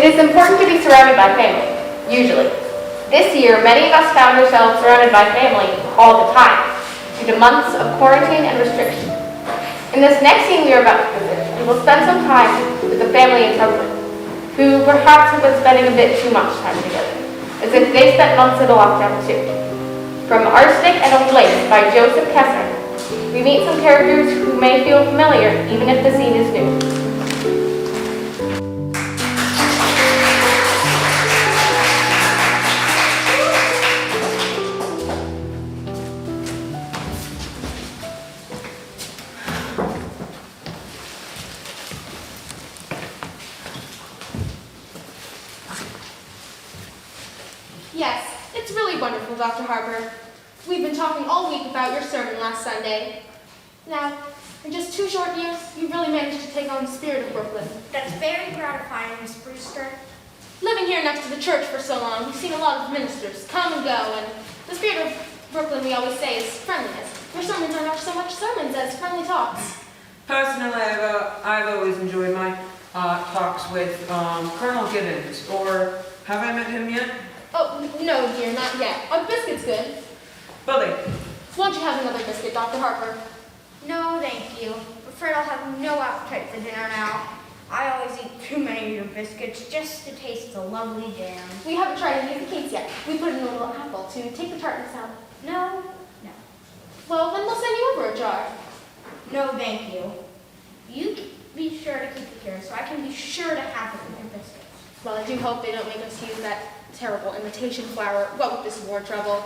It is important to be surrounded by family, usually. This year, many of us found ourselves surrounded by family all the time, due to months of quarantine and restriction. In this next scene we are about to visit, we will spend some time with the family in Brooklyn, who perhaps have been spending a bit too much time together, as if they spent months in lockdown too. From Arsenic and Old Lace by Joseph Kessler, we meet some characters who may feel familiar even if the scene is new. Yes, it's really wonderful, Dr. Harper. We've been talking all week about your sermon last Sunday. Now, in just 2 short years, you've really managed to take on the spirit of Brooklyn. That's very gratifying, Miss Brewster. Living here next to the church for so long, we've seen a lot of ministers come and go, and the spirit of Brooklyn, we always say, is friendliness. Your sermons are not so much sermons as friendly talks. Personally, I've always enjoyed my talks with Colonel Gibbons, or have I met him yet? Oh, no, dear, not yet. A biscuit's good. Bully. Won't you have another biscuit, Dr. Harper? No, thank you. I'm afraid I'll have no appetite for dinner now. I always eat too many of your biscuits just to taste the lovely jam. We haven't tried any of the cakes yet. We put in a little apple to take the tartness out. No. Well, then we'll send you over a jar. No, thank you. You be sure to keep it here so I can be sure to have it with your biscuits. Well, I do hope they don't make us use that terrible imitation flour. What with this war trouble?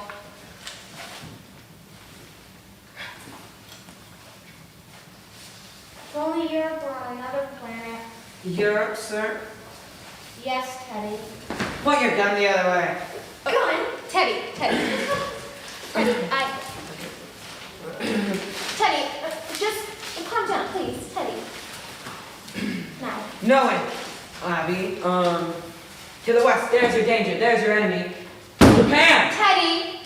If only Europe were on another planet. Europe, sir? Yes, Teddy. Point your gun the other way. Gun? Teddy. Teddy, just calm down, please. Teddy. Now. No way, Abby. To the west, there's your danger, there's your enemy. Japan! Teddy!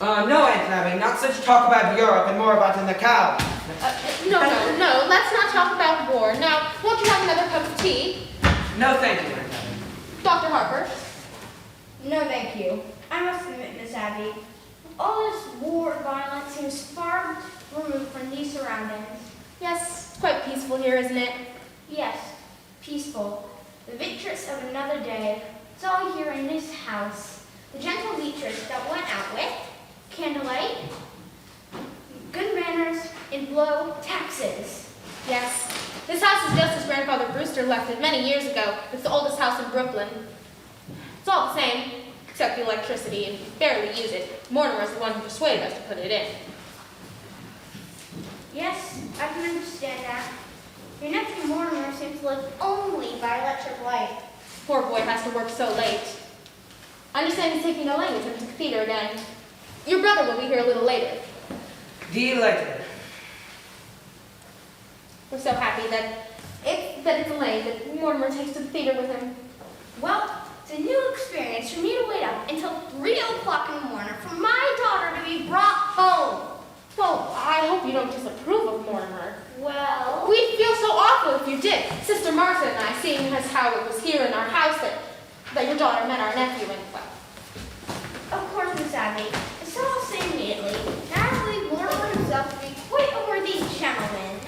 No, Aunt Abby, not such talk about Europe and more about the cow. No, let's not talk about war. Now, won't you have another cup of tea? No, thank you, Aunt Abby. Dr. Harper? No, thank you. I must admit, Miss Abby, all this war violence seems far removed from these surroundings. Yes, it's quite peaceful here, isn't it? Yes, peaceful. The Beatrice of another day. It's all here in this house. The gentle Beatrice that went out with candlelight, good manners, and low taxes. Yes. This house is just as Grandfather Brewster left it many years ago. It's the oldest house in Brooklyn. It's all the same, except the electricity, and we barely use it. Mortimer's the one who persuaded us to put it in. Yes, I can understand that. Your nephew Mortimer seems to live only by electric light. Poor boy has to work so late. I understand he's taking the language into the theater again. Your brother will be here a little later. Delighted. We're so happy that it's Elaine that Mortimer takes to the theater with him. Well, it's a new experience for me to wait up until 3 o'clock in the morning for my daughter to be brought home. Well, I hope you don't disapprove of Mortimer. Well, We'd feel so awful if you did. Sister Martha and I, seeing as how it was here in our house that your daughter met our nephew and, well. of course, Miss Abby. So I'll say immediately, that I believe Mortimer himself to be quite a worthy gentleman.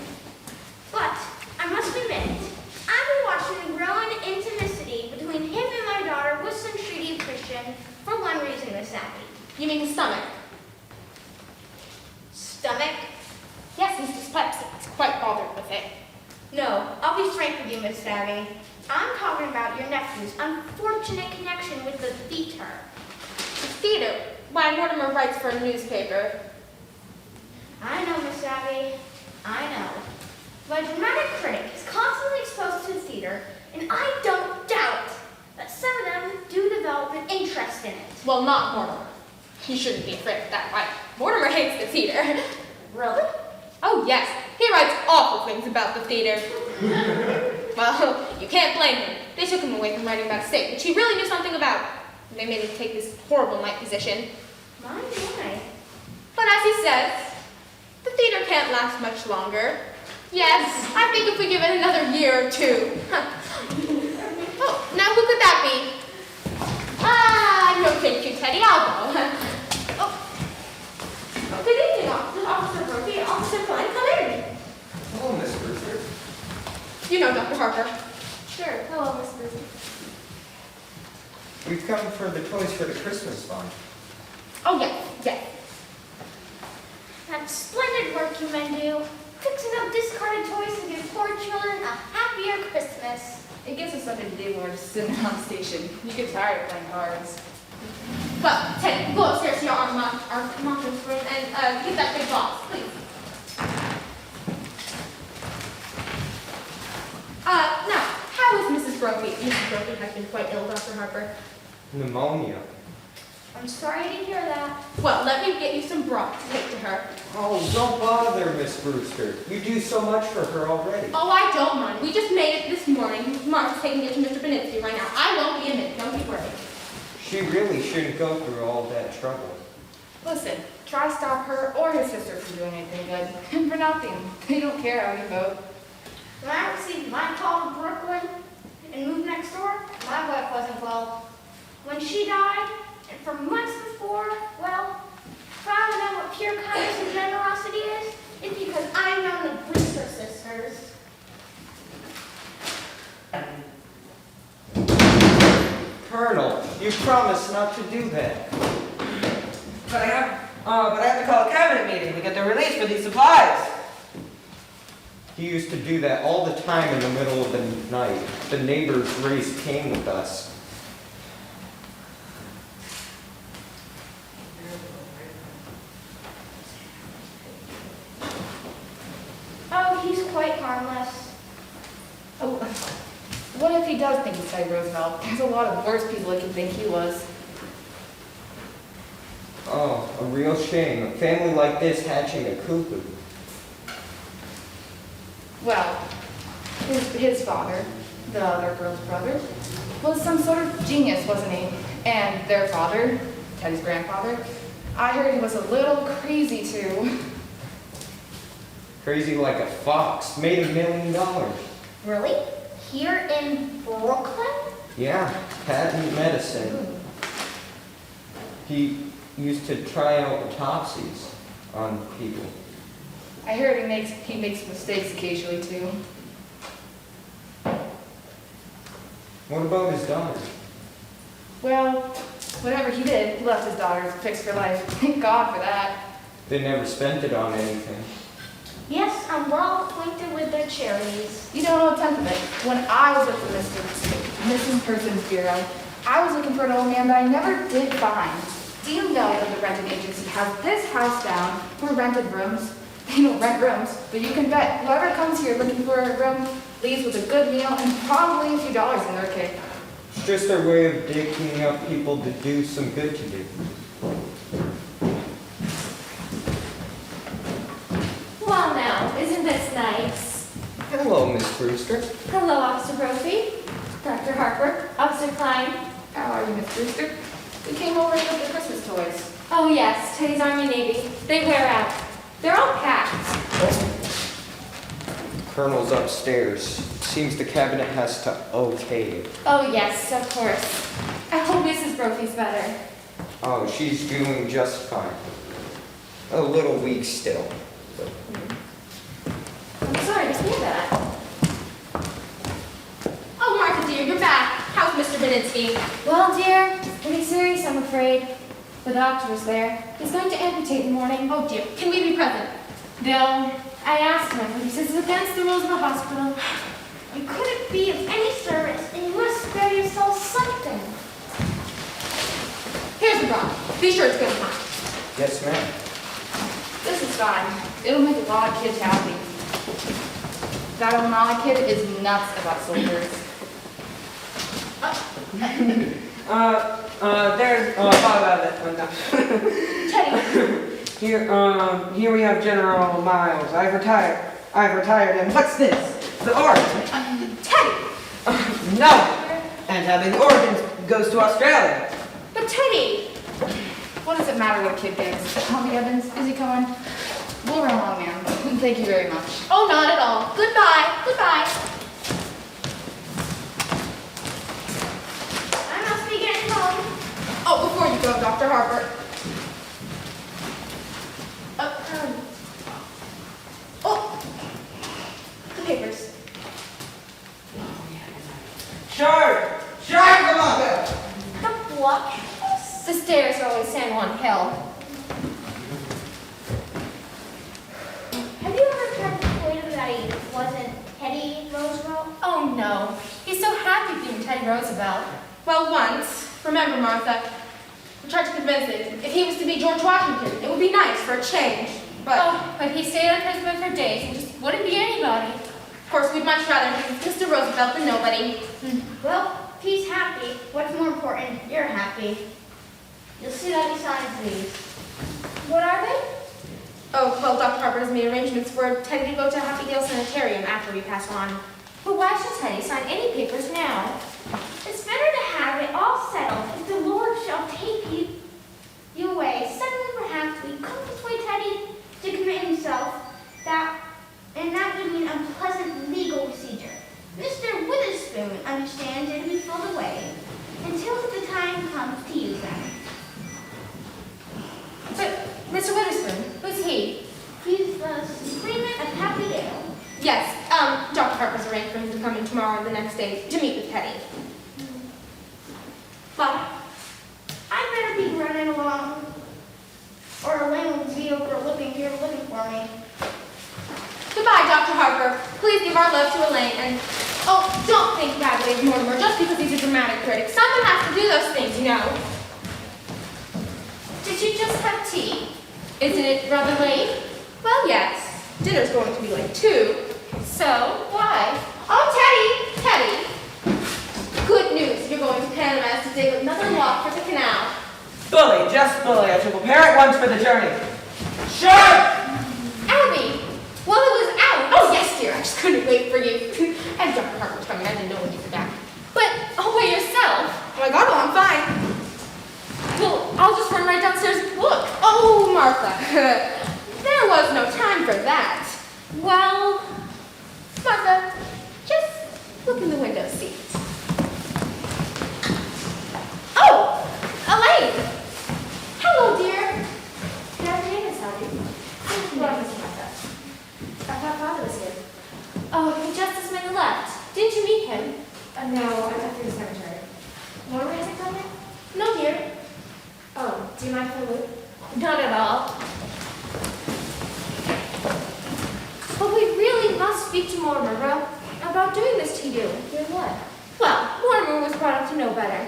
But I must admit, I've been watching the growing intimacy between him and my daughter with some treaty of Christian for one reason, Miss Abby. You mean his stomach? Stomach? Yes, he's dyslexic. He's quite bothered with it. No, I'll be frank with you, Miss Abby. I'm talking about your nephew's unfortunate connection with the theater. The theater? Why, Mortimer writes for a newspaper. I know, Miss Abby. I know. My dramatic critic is constantly exposed to the theater, and I don't doubt that some of them do develop an interest in it. Well, not Mortimer. You shouldn't be afraid of that. Why, Mortimer hates the theater. Really? Oh, yes. He writes awful things about the theater. Well, you can't blame him. They took him away from writing about state, which he really knew something about. They made him take this horrible night position. My. But as he says, the theater can't last much longer. Yes, I think if we give it another year or two. Oh, now who could could that be? No, thank you, Teddy. I'll go. Oh, good evening, Officer Murphy. Officer Klein, come in. Hello, Miss Brewster. You know Dr. Harper. Sure. Hello, Miss Brewster. We've come for the toys for the Christmas fund. Oh, yes, yes. That's splendid work you men do. Fixing up discarded toys to give poor children a happier Christmas. It gives us something to do when we're just sitting around the station. You get tired of playing cards. Well, Teddy, go upstairs to your conference room and get that big box, please. Now, how is Mrs. Brophy? Mrs. Brophy has been quite ill, Dr. Harper. Pneumonia. I'm sorry to hear that. Well, let me get you some broth to take to her. Oh, don't bother, Miss Brewster. You do so much for her already. Oh, I don't mind. We just made it this morning. Mark's taking it to Mr. Benitsky right now. I won't be a minute. Don't be worried. She really shouldn't go through all that trouble. Listen, try to stop her or his sister from doing anything good. And for nothing. They don't care how you vote. When I received my call to Brooklyn and moved next door, my wife wasn't well. When she died, and for months before, well, if I don't know what pure kindness and generosity is, it's because I've known the Brewster sisters. Colonel, you promised not to do that. But I have to call a cabinet meeting to get the release for these supplies. He used to do that all the time in the middle of the night. The neighbors raised Cain with us. Oh, he's quite harmless. Oh, what if he does think he's Teddy Roosevelt? There's a lot of worse people that can think he was. Oh, a real shame. A family like this hatching a cuckoo. Well, his father, the other girl's brother, was some sort of genius, wasn't he? And their father, Teddy's grandfather, I heard he was a little crazy too. Crazy like a fox. Made $1 million. Really? Here in Brooklyn? Yeah, patent medicine. He used to try out autopsies on people. I heard he makes mistakes occasionally too. What about his daughter? Well, whatever he did, he left his daughters fixed for life. Thank God for that. They never spent it on anything. Yes, I'm well acquainted with their charities. You don't know a tenth of it. When I was at the Missing Persons Bureau, I was looking for an old man that I never did find. Do you know that the renting agency has this house down for rented rooms? They don't rent rooms, but you can bet whoever comes here looking for a room leaves with a good meal and probably a few dollars in their kit. It's just their way of digging up people to do some good to do. Well now, isn't this nice? Hello, Miss Brewster. Hello, Officer Brophy, Dr. Harper, Officer Klein. How are you, Miss Brewster? We came over to get the Christmas toys. Oh yes, Teddy's Army Navy. They wear out. They're all packed. Colonel's upstairs. Seems the cabinet has to okay it. Oh yes, of course. I hope Mrs. Brophy's better. Oh, she's doing just fine. A little weak still. I'm sorry to hear that. Oh, Martha, dear, you're back. How's Mr. Benitsky? Well, dear, it's pretty serious, I'm afraid. The doctor was there. He's going to amputate in the morning. Oh, dear. Can we be present? No, I asked him, but he says it's against the rules of the hospital. You couldn't be of any service, and you must spare yourself something. Here's the broth. Be sure it's good and hot. Yes, ma'am. This is fine. It'll make a lot of kids happy. That O'Malley kid is nuts about soldiers. There's thought about that one time. Teddy. Here we have General Miles. I've retired, and what's this? The organ. Teddy. No. And having the organs goes to Australia. But Teddy. What does it matter what a kid gets? Tommy Evans, is he coming? We'll run along, ma'am. Thank you very much. Oh, not at all. Goodbye. Goodbye. Harper. Oh, the papers. Sure, come on, Bill. The block. The stairs are always San Juan Hill. Have you ever tried to persuade him that he wasn't Teddy Roosevelt? Oh no, he's so happy being Teddy Roosevelt. Well, once, remember, Martha, I tried to convince him if he was to be George Washington, it would be nice for a change. But, But he stayed on his bed for days and just wouldn't be anybody. of course, we'd much rather be Mr. Roosevelt than nobody. Well, if he's happy, what's more important, you're happy. You'll see that he signs these. What are they? Oh, well, Dr. Harper has made arrangements for Teddy to go to Happy Hill Sanitarium after we pass on. But why should Teddy sign any papers now? It's better to have it all settled if the Lord shall take you away. Suddenly, perhaps, we could persuade Teddy to commit himself, and that would mean unpleasant legal procedure. Mr. Witherspoon understands it will be filled away until the time comes to use them. But Mr. Witherspoon, who's he? He's the Freeman of Happy Hill. Yes, Dr. Harper's arranged for him to come in tomorrow or the next day to meet with Teddy. But I better be running along, or Elaine will be over looking for me. Goodbye, Dr. Harper. Please give our love to Elaine and, oh, don't think badly of Mortimer just because he's a dramatic critic. Someone has to do those things, you know. Did you just have tea? Isn't it rather late? Well, yes. Dinner's going to be late, too. So, why? Oh, Teddy! Teddy! Good news. You're going to Panama to take another walk for the canal. Bully, just bully. I shall prepare at once for the journey. Sure! Abby! Well, it was out. Oh, yes, dear. I just couldn't wait for you. And Dr. Harper's coming. I didn't know when you'd be back. But, by yourself? Oh, my God, oh, I'm fine. Well, I'll just run right downstairs and look. Oh, Martha. There was no time for that. Well, Martha, just look in the window seat. Oh, Elaine. Hello, dear. good afternoon, Miss Harvey. Well, Miss Martha. I thought Father was here. Oh, he just this minute left. Didn't you meet him? No, I went through the cemetery. Mortimer hasn't come yet? No, dear. Oh, do you mind for a loop? Not at all. But we really must speak to Mortimer about doing this to you. Doing what? Well, Mortimer was brought up to know better.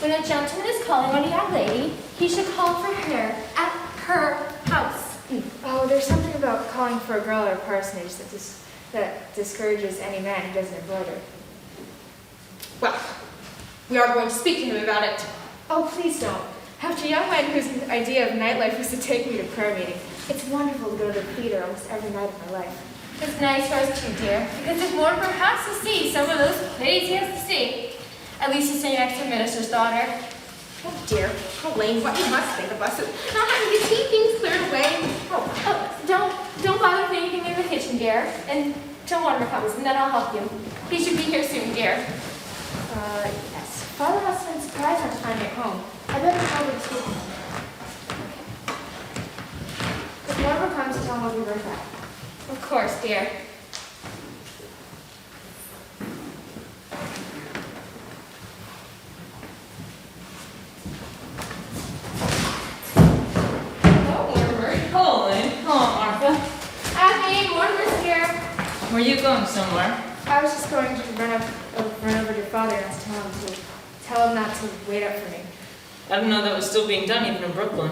When a gentleman is calling on a young lady, he should call for her at her house. Oh, there's something about calling for a girl at a parsonage that discourages any man who doesn't embroider. Well, we are going to speak to him about it. Oh, please don't. After a young man whose idea of nightlife was to take me to prayer meeting, it's wonderful to go to the theater almost every night of my life. It's nice for us too, dear, because if Mortimer has to see some of those plays he has to see, at least he's sitting next to a minister's daughter. Oh, dear. Elaine, what you must think of us. Not having to keep things cleared away. Don't bother with anything in the kitchen, dear, and till Mortimer comes, and then I'll help you. He should be here soon, dear. Yes. Father must have been surprised not to find me at home. I better go over to speak to him. If Mortimer comes, tell him I'll be right back. Of course, dear. Hello, Mortimer. Hello, Lynn. Hello, Martha. Abby, Mortimer's here. Were you going somewhere? I was just going to run over to Father and tell him not to wait up for me. I don't know that was still being done even in Brooklyn.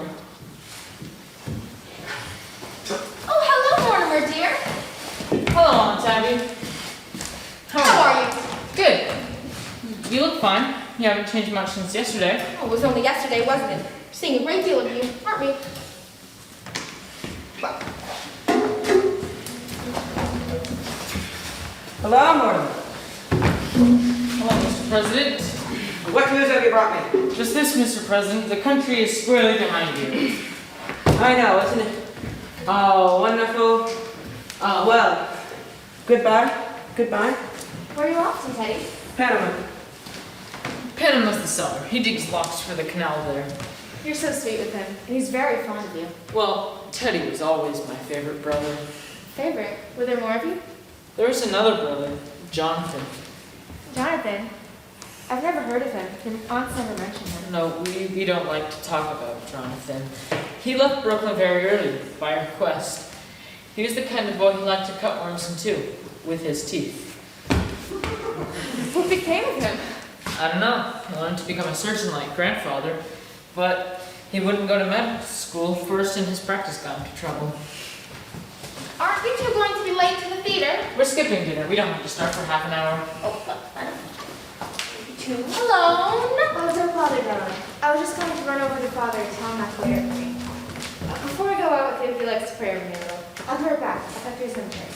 Oh, hello, Mortimer, dear. Hello, Aunt Abby. How are you? Good. You look fine. You haven't changed much since yesterday. Oh, it was only yesterday, wasn't it? Seeing a great deal of you, aren't we? Well, Hello, Mortimer. Hello, Mr. President. What news have you brought me? Just this, Mr. President. The country is squarely behind you. I know, isn't it? Oh, wonderful. Well, goodbye. Goodbye. Where are you off to, Teddy? Panama. Panama's the cellar. He digs locks for the canal there. You're so sweet with him, and he's very fond of you. Well, Teddy was always my favorite brother. Favorite? Were there more of you? There was another brother, Jonathan. Jonathan? I've never heard of him. Your aunt's never mentioned him. No, we don't like to talk about Jonathan. He left Brooklyn very early, by request. He was the kind of boy who liked to cut worms in two, with his teeth. What became of him? I don't know. He wanted to become a surgeon like grandfather, but he wouldn't go to medical school. First, and his practice got into trouble. Aren't you two going to be late to the theater? We're skipping dinner. We don't have to start for half an hour. Oh, well, I don't know. Two alone? Oh, don't bother, darling. I was just going to run over to Father and tell him not to wait for me. Before I go out with him, he likes to pray over me a little. I'll be right back. I thought he was going to pray.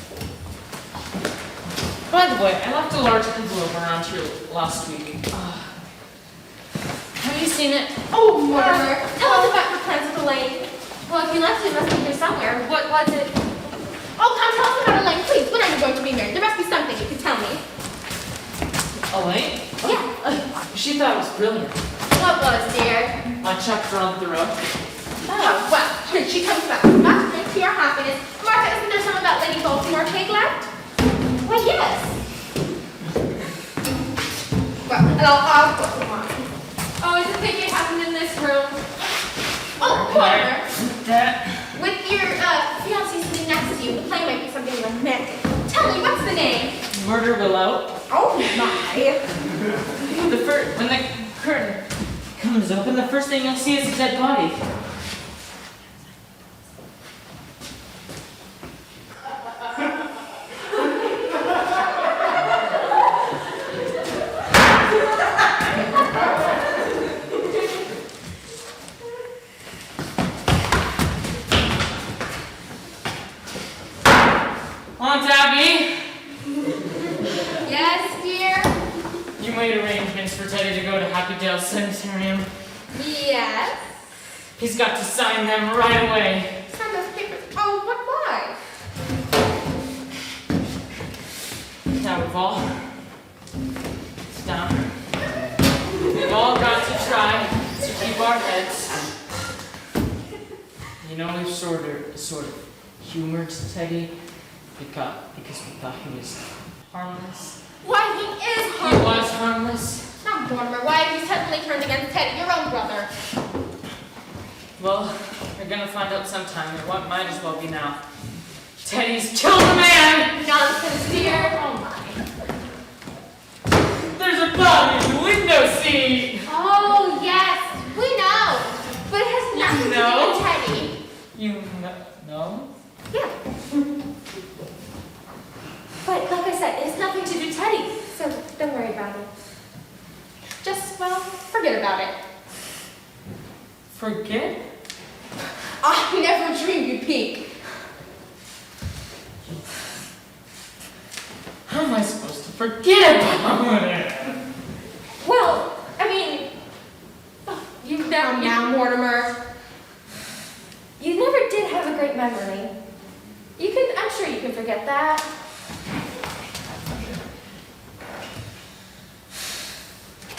By the way, I left a large envelope around here last week. Have you seen it? Oh, Mortimer, tell us about your plans with Elaine. Well, if you left it, it must be here somewhere. What was it? Oh, come tell us about Elaine, please. When are you going to be married? There must be something you can tell me. Elaine? Yeah. She thought it was brilliant. What was, dear? I chucked her on the road. Oh, well, when she comes back, must drink to your happiness. Martha, isn't there some about Lady Baltimore cake left? Why, yes. Well, and I'll put them on. Oh, is it think it happened in this room? Oh, Mortimer. That. With your fiancé sitting next to you, the play might be something romantic. Tell me, what's the name? Murder Willow. Oh my! When the curtain comes open, the first thing you'll see is a dead body. Aunt Abby, Yes, dear? you made arrangements for Teddy to go to Happy Dale Sanitarium. Yes? He's got to sign them right away. Sign those papers. Oh, but why? Now we've all down. We've all got to try to keep our heads. You know, we've sort of humored Teddy because we thought he was harmless. Why, he is He harmless. was harmless. Now, Mortimer, why have you suddenly turned against Teddy, your own brother? Well, we're gonna find out sometime, and what might as well be now. Teddy's killed a man! Nonsense, dear. Oh, my. There's a body in the window seat! Oh, yes, we know. But it has nothing to do with Teddy. You know? Yeah. But like I said, it's nothing to do with Teddy. So don't worry about it. Just, well, forget about it. Forget? I never dreamed you'd peek. How am I supposed to forget about it? Well, I mean, you know now, Mortimer. You never did have a great memory. I'm sure you can forget that.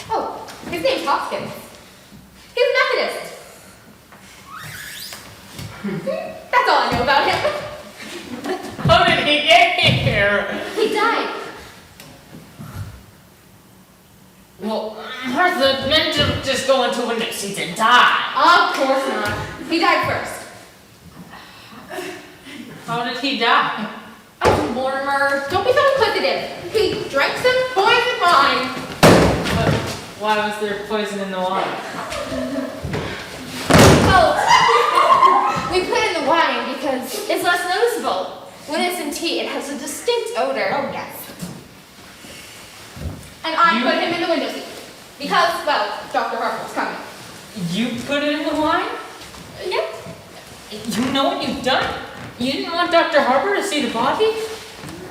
Oh, his name's Hopkins. He's Methodist. That's all I know about him. How did he get here? He died. Well, Martha, men don't just go into window seats and die. Of course not. He died first. How did he die? Oh, Mortimer, don't be so inquisitive. He drank some poison wine. But why was there poison in the wine? Oh, we put in the wine because it's less noticeable. When it's in tea, it has a distinct odor. Oh, yes. And I put him in the window seat because, well, Dr. Harper was coming. You put it in the wine? Yes. You know what you've done? You didn't want Dr. Harper to see the body?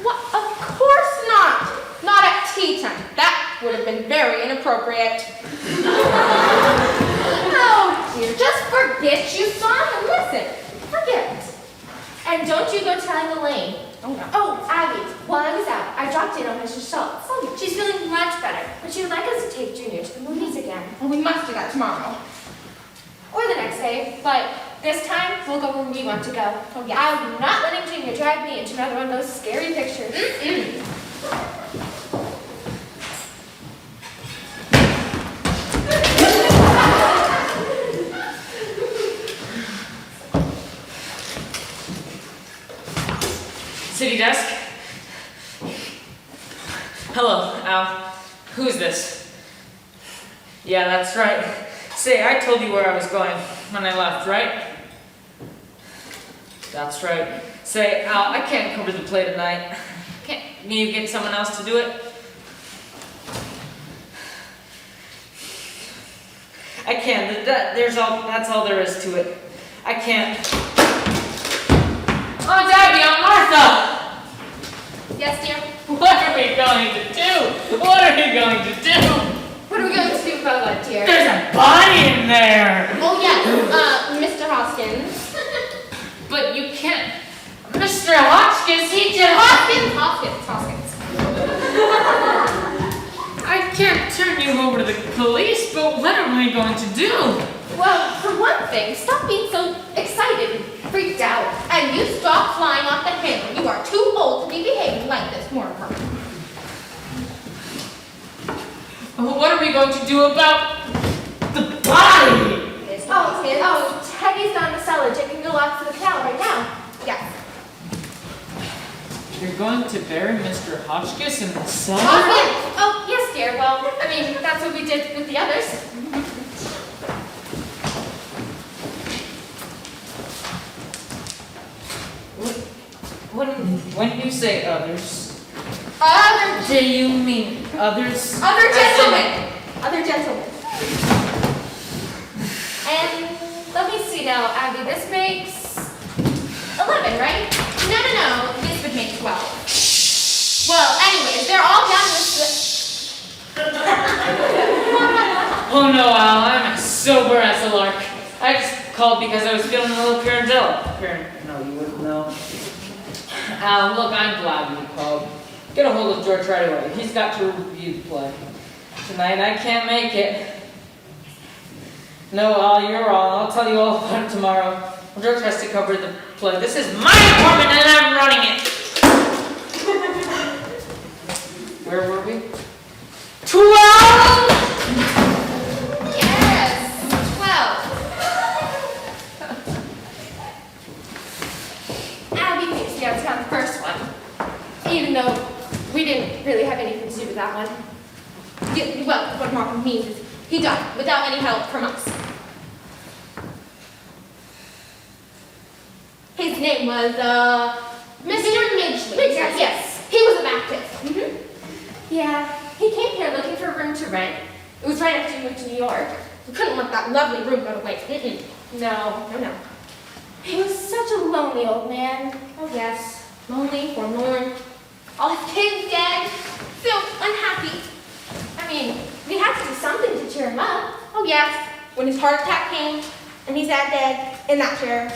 What? Of course not. Not at tea time. That would have been very inappropriate. Oh, dear. Just forget you saw him. Listen. Forget. And don't you go telling Elaine. Oh, no. Oh, Abby, while I was out, I dropped in on Mrs. Schultz. Oh, she's feeling much better, but she would like us to take Junior to the movies again. Well, we must do that tomorrow. Or the next day, but this time we'll go where we want to go. Oh, yes. I'm not letting Junior drive me into another one of those scary pictures. City desk? Hello, Al. Who's this? Yeah, that's right. Say, I told you where I was going when I left, right? That's right. Say, Al, I can't cover the play tonight. Can't you get someone else to do it? I can't. That's all there is to it. I can't. Oh, Debbie, I'm Martha! Yes, dear. What are we going to do? What are we going to do? What are we going to do about that, dear? There's a body in there! Oh, yes, Mr. Hoskins. But you can't. Mr. Hotchkiss, he just. Hoskins. I can't turn you over to the police, but what are we going to do? Well, for one thing, stop being so excited and freaked out. And you stop flying off the handle. You are too old to be behaving like this, Mortimer. What are we going to do about the body? Teddy's down in the cellar taking the lock to the canal right now. Yes. You're going to bury Mr. Hotchkiss in the cellar? Oh, yes, dear. Well, I mean, that's what we did with the others. When you say others, Other do you mean others? gentlemen. Other gentlemen. And let me see now, Abby, this makes 11, right? No, this would make 12. Well, anyways, they're all done with Oh no, Al, I'm as sober as a lark. I just called because I was feeling a little no, you wouldn't know. Al, look, I'm glad you called. Get a hold of George right away. He's got to review the play. Tonight I can't make it. No, Al, you're wrong. I'll tell you all about it tomorrow. George has to cover the play. This is my apartment and I'm running it. Where were we? 12! Yes, 12. Abby thinks we got to count the first one, even though we didn't really have anything to do with that one. Well, what Markham means is he died without any help from us. His name was, Mr. Midgley. Yes, he was a Baptist. Yeah, he came here looking for a room to rent. It was right after he moved to New York. We couldn't let that lovely room go to waste. No. He was such a lonely old man. Oh yes, lonely, forlorn. All his kids dead, so unhappy. I mean, we had to do something to cheer him up. Oh yes, when his heart attack came, and he sat dead in that chair.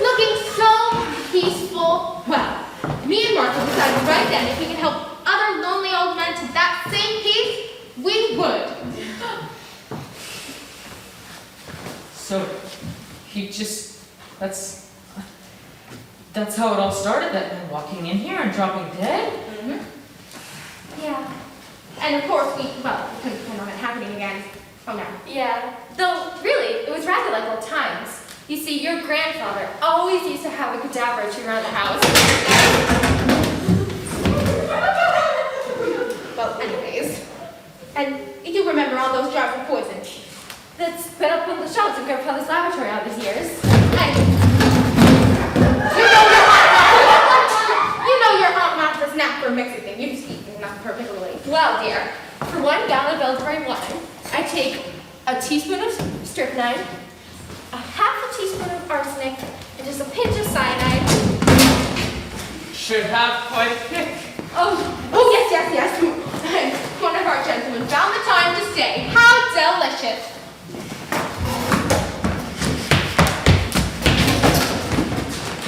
Looking so peaceful. Well, me and Martha decided right then if we could help other lonely old men to that same peace, we would. So, that's how it all started, that man walking in here and dropping dead? Yeah. And of course, we couldn't depend on it happening again. Oh no. Yeah, though really, it was rather like old times. You see, your grandfather always used to have a cadaver or two around the house. Well, anyways. And you remember all those jars of poison. That's been up on the shelves in Grandfather's laboratory all these years. And you know your Aunt Martha's knack for mixing things. You just eat things not perfectly. Well, dear, for 1 gallon of elderberry wine, I take a teaspoon of strychnine, a half a teaspoon of arsenic, and just a pinch of cyanide. Should have quite thick. Oh, yes. And one of our gentlemen found the time to say, how delicious.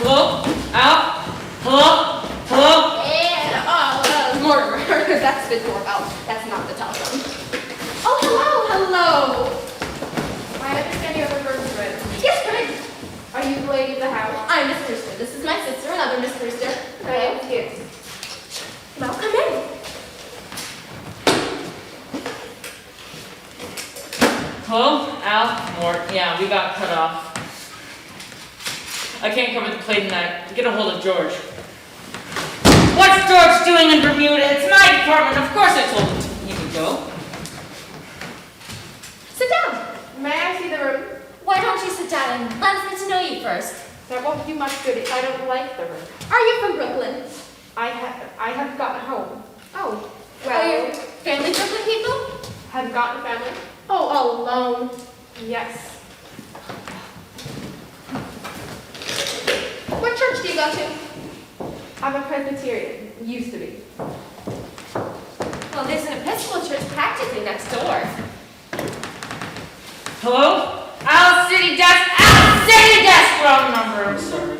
Hello? Al? Hello? And all those Mortimer. That's the doorbell. That's not the telephone. Oh, hello. I understand you have a room rent. Yes, come in. Are you the lady of the house? I'm Miss Brewster. This is my sister, another Miss Brewster. Thank you. Well, come in. Hello? Al? Mort? Yeah, we got cut off. I can't come with the play tonight. Get a hold of George. What's George doing in Bermuda? It's my department. Of course I told him he could go. Sit down. May I see the room? Why don't you sit down and let us get to know you first? That won't do much good if I don't like the room. Are you from Brooklyn? I have gotten home. Oh, Are your well, family Brooklyn people? Have gotten family? oh, all alone. Yes. What church do you go to? I'm a Presbyterian. Used to be. Well, there's an Episcopal church practically next door. Hello? Al City Desk! Al City Desk! Wrong number, I'm sorry.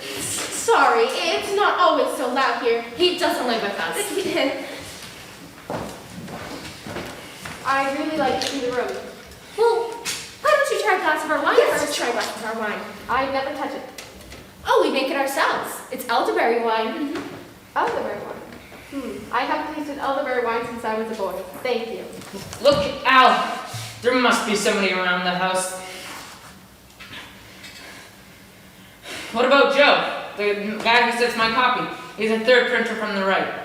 Sorry, it's not always so loud here. He doesn't live with us. I'd really like to see the room. Well, why don't you try a glass of our wine Yes, first? try a glass of our wine. I'd never touch it. Oh, we make it ourselves. It's elderberry wine. Elderberry wine. I haven't tasted elderberry wine since I was a boy. Thank you. Look, Al, there must be somebody around the house. What about Joe? The guy who sets my copy. He's a third printer from the right.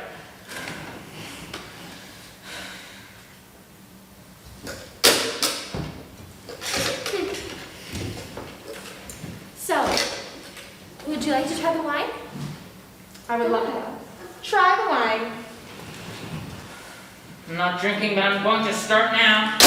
So, would you like to try the wine? I would love that. Try the wine. I'm not drinking, but I'm going to start now.